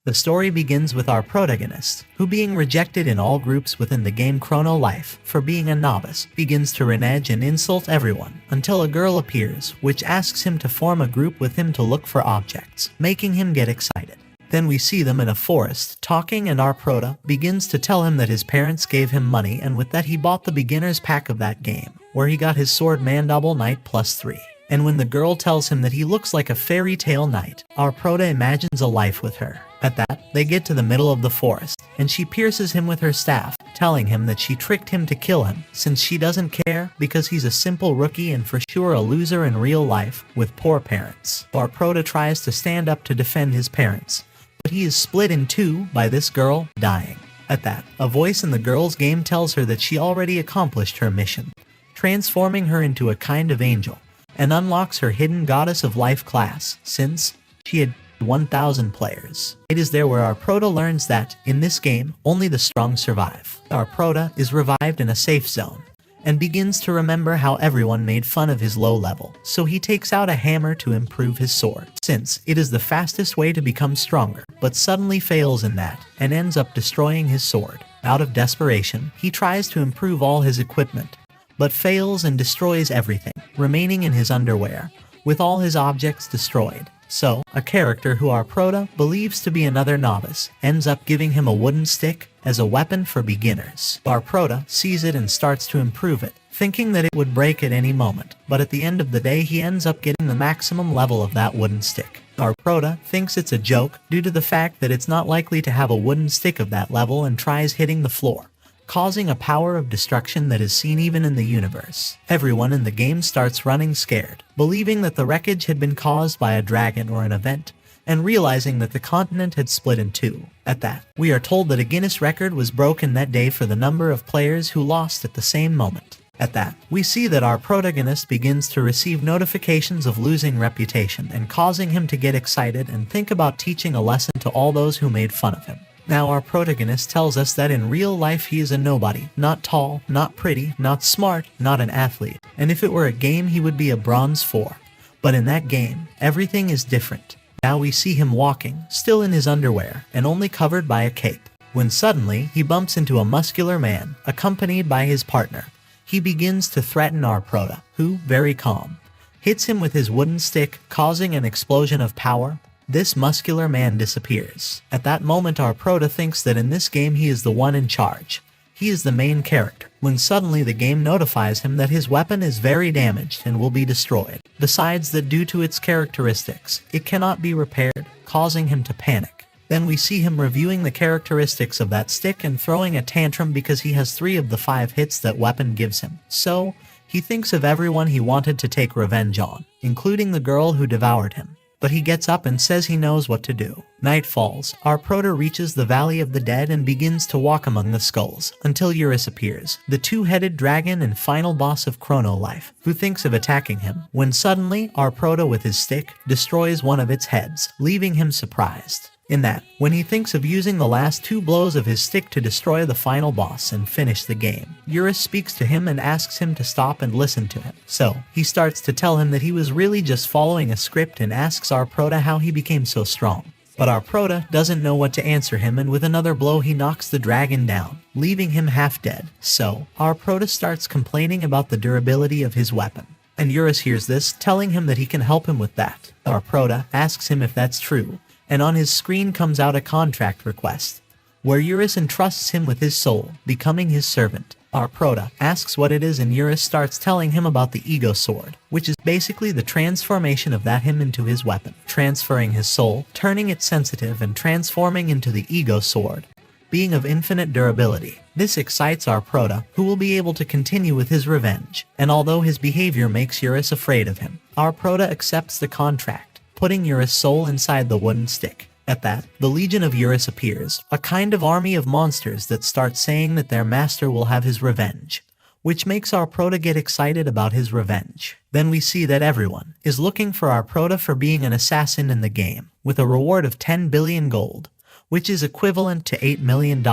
The story begins with our protagonist, who being rejected in all groups within the game Chrono Life for being a novice, begins to renege and insult everyone, until a girl appears, which asks him to form a group with him to look for objects, making him get excited. Then we see them in a forest, talking, and our prota begins to tell him that his parents gave him money, and with that he bought the beginner's pack of that game, where he got his sword Mandible Knight +3. And when the girl tells him that he looks like a fairy tale knight, our prota imagines a life with her. At that, they get to the middle of the forest, and she pierces him with her staff, telling him that she tricked him to kill him, since she doesn't care, because he's a simple rookie and for sure a loser in real life, with poor parents. Our prota tries to stand up to defend his parents, but he is split in two by this girl dying. At that, a voice in the girl's game tells her that she already accomplished her mission, transforming her into a kind of angel, and unlocks her hidden Goddess of Life class, since she had 1,000 players. It is there where our prota learns that, in this game, only the strong survive. Our prota is revived in a safe zone, and begins to remember how everyone made fun of his low level, so he takes out a hammer to improve his sword, since it is the fastest way to become stronger, but suddenly fails in that, and ends up destroying his sword. Out of desperation, he tries to improve all his equipment, but fails and destroys everything, remaining in his underwear, with all his objects destroyed. So, a character who our prota believes to be another novice ends up giving him a wooden stick as a weapon for beginners. Our prota sees it and starts to improve it, thinking that it would break at any moment, but at the end of the day he ends up getting the maximum level of that wooden stick. Our prota thinks it's a joke due to the fact that it's not likely to have a wooden stick of that level and tries hitting the floor, causing a power of destruction that is seen even in the universe. Everyone in the game starts running scared, believing that the wreckage had been caused by a dragon or an event, and realizing that the continent had split in two. At that, we are told that a Guinness record was broken that day for the number of players who lost at the same moment. At that, we see that our protagonist begins to receive notifications of losing reputation and causing him to get excited and think about teaching a lesson to all those who made fun of him. Now our protagonist tells us that in real life he is a nobody, not tall, not pretty, not smart, not an athlete, and if it were a game he would be a bronze 4. But in that game, everything is different. Now we see him walking, still in his underwear, and only covered by a cape, when suddenly he bumps into a muscular man, accompanied by his partner. He begins to threaten our prota, who, very calm, hits him with his wooden stick, causing an explosion of power. This muscular man disappears. At that moment our prota thinks that in this game he is the one in charge. He is the main character, when suddenly the game notifies him that his weapon is very damaged and will be destroyed. Besides that, due to its characteristics, it cannot be repaired, causing him to panic. Then we see him reviewing the characteristics of that stick and throwing a tantrum because he has 3 of the 5 hits that weapon gives him. So, he thinks of everyone he wanted to take revenge on, including the girl who devoured him. But he gets up and says he knows what to do. Night falls, our prota reaches the Valley of the Dead and begins to walk among the skulls, until Eurus appears, the 2-headed dragon and final boss of Chrono Life, who thinks of attacking him, when suddenly, our prota with his stick destroys one of its heads, leaving him surprised. In that, when he thinks of using the last 2 blows of his stick to destroy the final boss and finish the game, Eurus speaks to him and asks him to stop and listen to him. So, he starts to tell him that he was really just following a script and asks our prota how he became so strong. But our prota doesn't know what to answer him, and with another blow he knocks the dragon down, leaving him half dead. So, our prota starts complaining about the durability of his weapon, and Eurus hears this, telling him that he can help him with that. Our prota asks him if that's true, and on his screen comes out a contract request, where Eurus entrusts him with his soul, becoming his servant. Our prota asks what it is, and Eurus starts telling him about the ego sword, which is basically the transformation of that him into his weapon, transferring his soul, turning it sensitive and transforming into the ego sword, being of infinite durability. This excites our prota, who will be able to continue with his revenge, and although his behavior makes Eurus afraid of him, our prota accepts the contract, putting Eurus' soul inside the wooden stick. At that, the Legion of Eurus appears, a kind of army of monsters that start saying that their master will have his revenge, which makes our prota get excited about his revenge. Then we see that everyone is looking for our prota for being an assassin in the game, with a reward of 10 billion gold, which is equivalent to $8 million.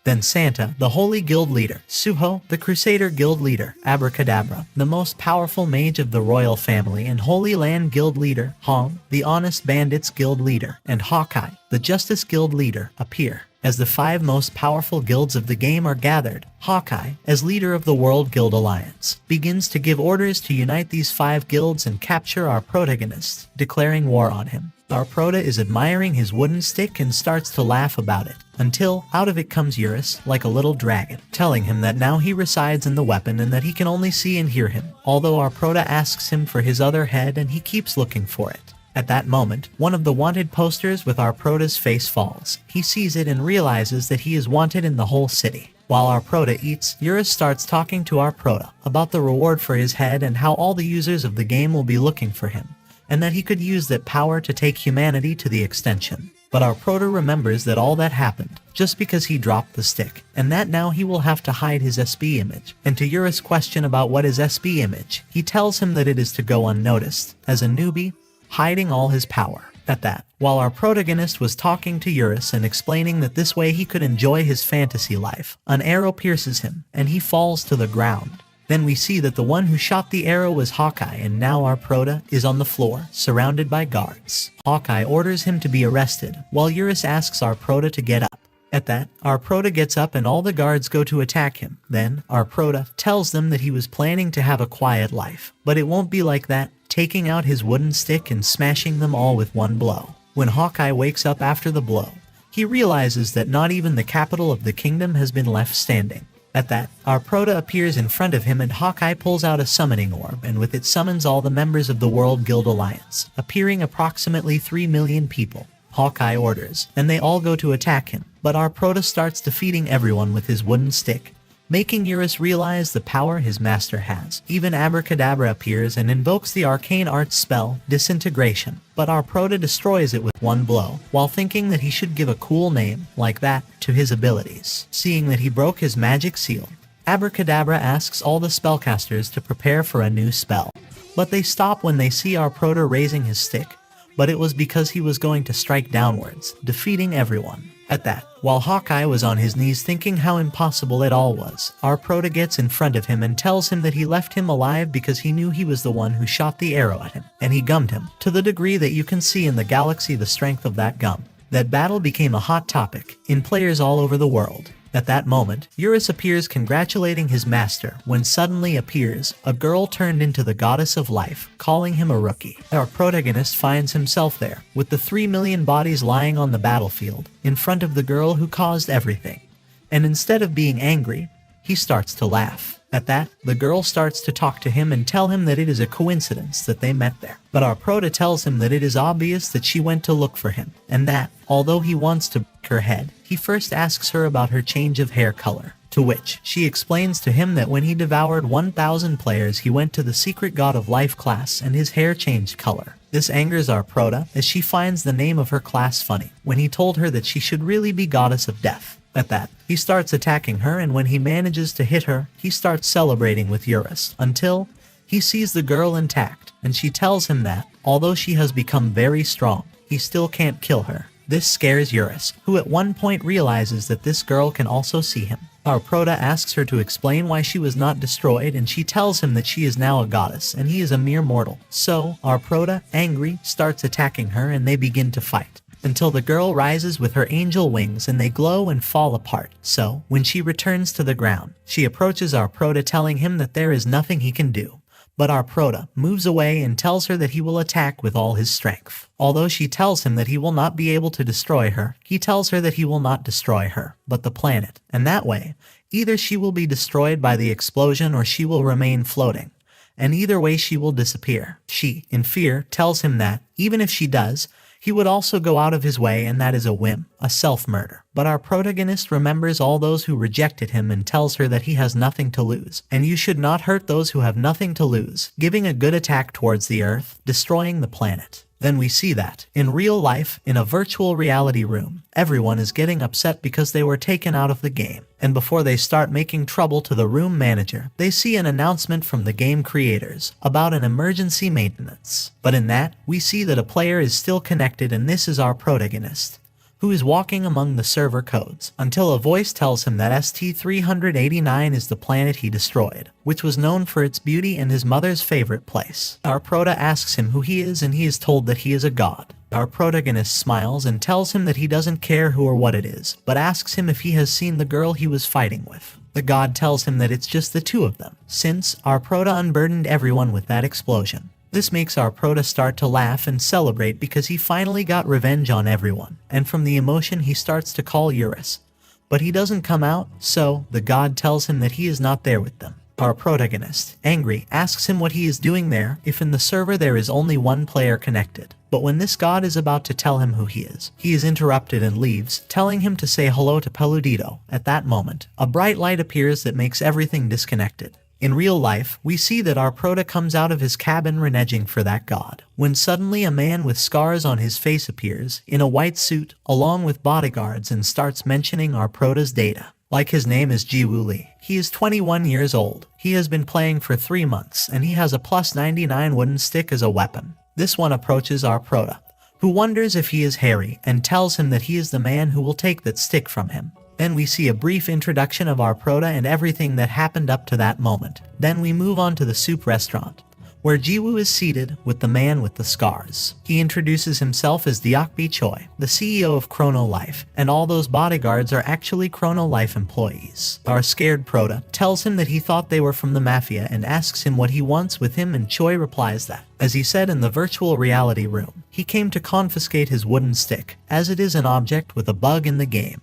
Then Santa, the Holy Guild leader, Suho, the Crusader Guild leader, Abracadabra, the most powerful mage of the royal family and Holy Land Guild leader, Hong, the Honest Bandits Guild leader, and Hawkeye, the Justice Guild leader, appear. As the 5 most powerful guilds of the game are gathered, Hawkeye, as leader of the World Guild Alliance, begins to give orders to unite these 5 guilds and capture our protagonist, declaring war on him. Our prota is admiring his wooden stick and starts to laugh about it, until out of it comes Eurus, like a little dragon, telling him that now he resides in the weapon and that he can only see and hear him, although our prota asks him for his other head and he keeps looking for it. At that moment, one of the wanted posters with our prota's face falls. He sees it and realizes that he is wanted in the whole city. While our prota eats, Eurus starts talking to our prota about the reward for his head and how all the users of the game will be looking for him, and that he could use that power to take humanity to the extension. But our prota remembers that all that happened just because he dropped the stick, and that now he will have to hide his SB image. And to Eurus' question about what is SB image, he tells him that it is to go unnoticed, as a newbie, hiding all his power. At that, while our protagonist was talking to Eurus and explaining that this way he could enjoy his fantasy life, an arrow pierces him, and he falls to the ground. Then we see that the one who shot the arrow was Hawkeye, and now our prota is on the floor, surrounded by guards. Hawkeye orders him to be arrested, while Eurus asks our prota to get up. At that, our prota gets up and all the guards go to attack him. Then, our prota tells them that he was planning to have a quiet life, but it won't be like that, taking out his wooden stick and smashing them all with one blow. When Hawkeye wakes up after the blow, he realizes that not even the capital of the kingdom has been left standing. At that, our prota appears in front of him and Hawkeye pulls out a summoning orb and with it summons all the members of the World Guild Alliance, appearing approximately 3 million people. Hawkeye orders, and they all go to attack him, but our prota starts defeating everyone with his wooden stick, making Eurus realize the power his master has. Even Abracadabra appears and invokes the arcane arts spell, Disintegration, but our prota destroys it with one blow, while thinking that he should give a cool name, like that, to his abilities. Seeing that he broke his magic seal, Abracadabra asks all the spellcasters to prepare for a new spell, but they stop when they see our prota raising his stick, but it was because he was going to strike downwards, defeating everyone. At that, while Hawkeye was on his knees thinking how impossible it all was, our prota gets in front of him and tells him that he left him alive because he knew he was the one who shot the arrow at him, and he gummed him, to the degree that you can see in the galaxy the strength of that gum. That battle became a hot topic in players all over the world. At that moment, Eurus appears congratulating his master when suddenly appears a girl turned into the goddess of life, calling him a rookie. Our protagonist finds himself there, with the 3 million bodies lying on the battlefield, in front of the girl who caused everything. And instead of being angry, he starts to laugh. At that, the girl starts to talk to him and tell him that it is a coincidence that they met there. But our prota tells him that it is obvious that she went to look for him, and that, although he wants to break her head, he first asks her about her change of hair color. To which, she explains to him that when he devoured 1,000 players he went to the secret god of life class and his hair changed color. This angers our prota, as she finds the name of her class funny, when he told her that she should really be goddess of death. At that, he starts attacking her, and when he manages to hit her, he starts celebrating with Eurus, until he sees the girl intact, and she tells him that, although she has become very strong, he still can't kill her. This scares Eurus, who at one point realizes that this girl can also see him. Our prota asks her to explain why she was not destroyed, and she tells him that she is now a goddess, and he is a mere mortal. So, our prota, angry, starts attacking her, and they begin to fight, until the girl rises with her angel wings and they glow and fall apart. So, when she returns to the ground, she approaches our prota telling him that there is nothing he can do. But our prota moves away and tells her that he will attack with all his strength. Although she tells him that he will not be able to destroy her, he tells her that he will not destroy her, but the planet. And that way, either she will be destroyed by the explosion or she will remain floating. And either way she will disappear. She, in fear, tells him that, even if she does, he would also go out of his way, and that is a whim, a self-murder. But our protagonist remembers all those who rejected him and tells her that he has nothing to lose, and you should not hurt those who have nothing to lose, giving a good attack towards the Earth, destroying the planet. Then we see that, in real life, in a virtual reality room, everyone is getting upset because they were taken out of the game. And before they start making trouble to the room manager, they see an announcement from the game creators about an emergency maintenance. But in that, we see that a player is still connected, and this is our protagonist, who is walking among the server codes, until a voice tells him that ST-389 is the planet he destroyed, which was known for its beauty and his mother's favorite place. Our prota asks him who he is, and he is told that he is a god. Our protagonist smiles and tells him that he doesn't care who or what it is, but asks him if he has seen the girl he was fighting with. The god tells him that it's just the two of them, since our prota unburdened everyone with that explosion. This makes our prota start to laugh and celebrate because he finally got revenge on everyone, and from the emotion he starts to call Eurus. But he doesn't come out, so the god tells him that he is not there with them. Our protagonist, angry, asks him what he is doing there if in the server there is only one player connected. But when this god is about to tell him who he is interrupted and leaves, telling him to say hello to Peludito. At that moment, a bright light appears that makes everything disconnected. In real life, we see that our prota comes out of his cabin reneging for that god, when suddenly a man with scars on his face appears, in a white suit, along with bodyguards, and starts mentioning our prota's data. Like his name is Jiwoo Lee. He is 21 years old. He has been playing for 3 months, and he has a +99 wooden stick as a weapon. This one approaches our prota, who wonders if he is Harry, and tells him that he is the man who will take that stick from him. Then we see a brief introduction of our prota and everything that happened up to that moment. Then we move on to the soup restaurant, where Jiwoo is seated with the man with the scars. He introduces himself as Deokbi Choi, the CEO of Chrono Life, and all those bodyguards are actually Chrono Life employees. Our scared prota tells him that he thought they were from the mafia and asks him what he wants with him, and Choi replies that, as he said in the virtual reality room, he came to confiscate his wooden stick, as it is an object with a bug in the game,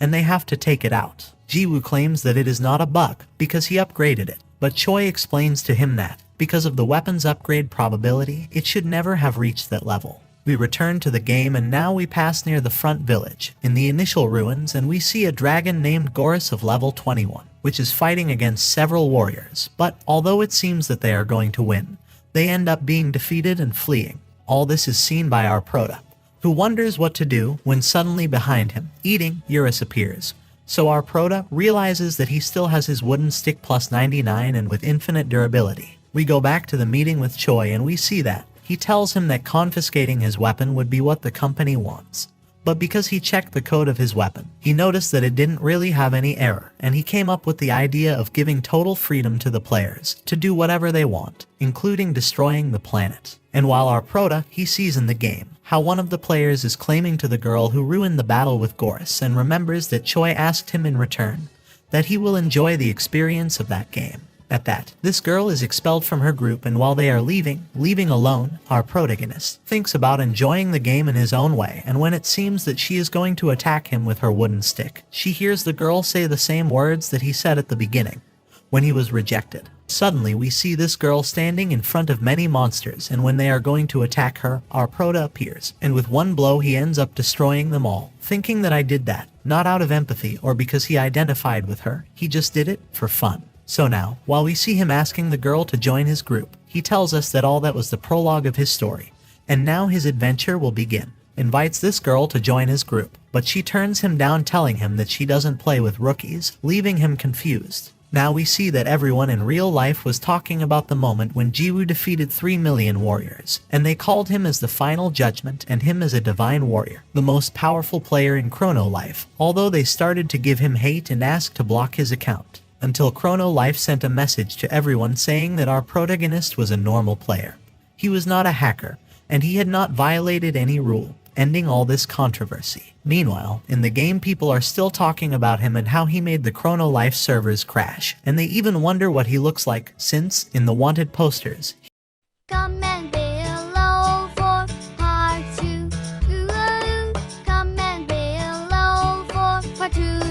and they have to take it out. Jiwoo claims that it is not a bug because he upgraded it, but Choi explains to him that, because of the weapon's upgrade probability, it should never have reached that level. We return to the game, and now we pass near the front village, in the initial ruins, and we see a dragon named Gorus of level 21, which is fighting against several warriors, but although it seems that they are going to win, they end up being defeated and fleeing. All this is seen by our prota, who wonders what to do when suddenly behind him, eating, Eurus appears. So our prota realizes that he still has his wooden stick +99 and with infinite durability. We go back to the meeting with Choi, and we see that he tells him that confiscating his weapon would be what the company wants. But because he checked the code of his weapon, he noticed that it didn't really have any error, and he came up with the idea of giving total freedom to the players to do whatever they want, including destroying the planet. And while our prota, he sees in the game how one of the players is claiming to the girl who ruined the battle with Gorus, and remembers that Choi asked him in return that he will enjoy the experience of that game. At that, this girl is expelled from her group, and while they are leaving alone, our protagonist thinks about enjoying the game in his own way, and when it seems that she is going to attack him with her wooden stick, she hears the girl say the same words that he said at the beginning, when he was rejected. Suddenly, we see this girl standing in front of many monsters, and when they are going to attack her, our prota appears, and with one blow he ends up destroying them all, thinking that I did that, not out of empathy or because he identified with her, he just did it for fun. So now, while we see him asking the girl to join his group, he tells us that all that was the prologue of his story, and now his adventure will begin. Invites this girl to join his group, but she turns him down, telling him that she doesn't play with rookies, leaving him confused. Now we see that everyone in real life was talking about the moment when Jiwoo defeated 3 million warriors, and they called him as the final judgment and him as a divine warrior, the most powerful player in Chrono Life, although they started to give him hate and ask to block his account. Until Chrono Life sent a message to everyone saying that our protagonist was a normal player. He was not a hacker, and he had not violated any rule, ending all this controversy. Meanwhile, in the game, people are still talking about him and how he made the Chrono Life servers crash, and they even wonder what he looks like, since, in the wanted posters, comment below for part 2. Comment below for part 2.